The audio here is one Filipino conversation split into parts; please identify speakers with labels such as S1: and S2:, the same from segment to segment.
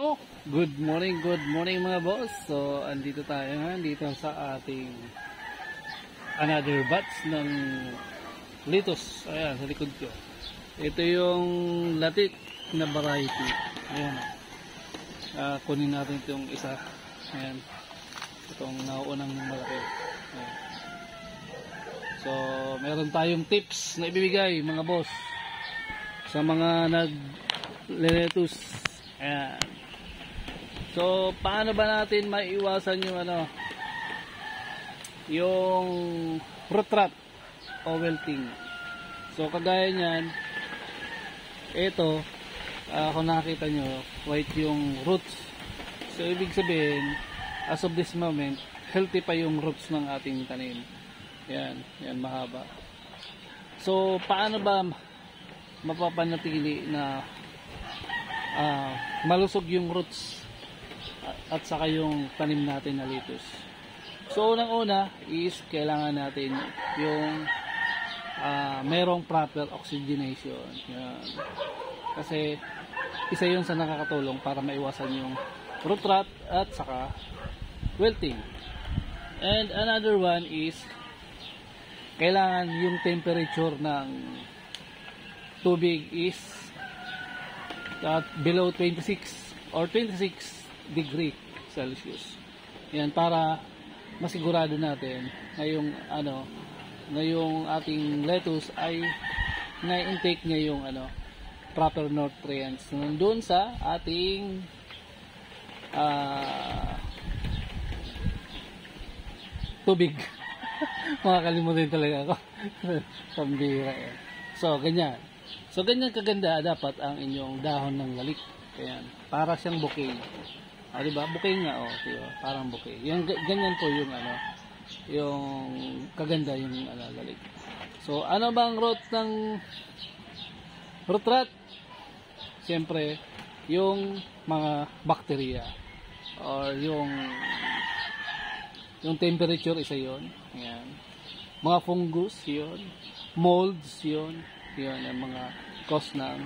S1: Oh, good morning mga boss. So, andito tayo dito sa ating another batch ng lettuce. Ayan, sa likod ko. Ito yung latik na variety. Ayan. Kunin natin itong isa. Ayan. Itong nauunang malaki. Ayan. So, meron tayong tips na ibibigay mga boss sa mga nag-lettuce. Ayan. So, paano ba natin maiwasan yung root rot o wilting? So, kagaya niyan, ito, kung nakita nyo, white yung roots. So, ibig sabihin, as of this moment, healthy pa yung roots ng ating tanim. Yan, yan mahaba. So, paano ba mapapanatili na malusog yung roots at saka yung tanim natin na lettuce? So unang-una is kailangan natin yung merong proper oxygenation. Yan. Kasi isa yun sa nakakatulong para maiwasan yung root rot at saka wilting. And another one is kailangan yung temperature ng tubig is below 26 or 26 degree Celsius. Yan, para masigurado natin na yung ating lettuce ay na-intake niya yung proper nutrients nandun sa ating tubig. Makakalimutin talaga ako. Pambira yan. So, ganyan. So, ganyan kaganda dapat ang inyong dahon ng lalik. Ayan. Para siyang bouquet. Diba? Bouquet nga, diba? Parang bouquet. Yung, ganyan po yung, yung kaganda yung, lalik. So, ano bang root ng root rot? Siyempre, yung mga bacteria or yung temperature, isa yon. Ayan. Mga fungus, yun. Molds, yun. Yun, yung mga cause ng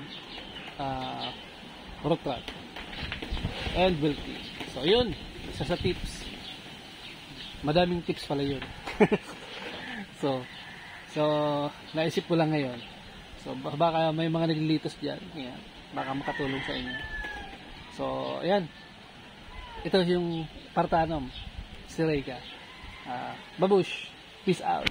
S1: root rot and wilting. So, yun. Isa sa tips. Madaming tips pala yun. So, naisip ko lang ngayon. So, baka may mga naglilitos dyan. Ayan. Baka makatulong sa inyo. So, ayan. Ito yung Partanom. Si Reyka. Babush. Peace out.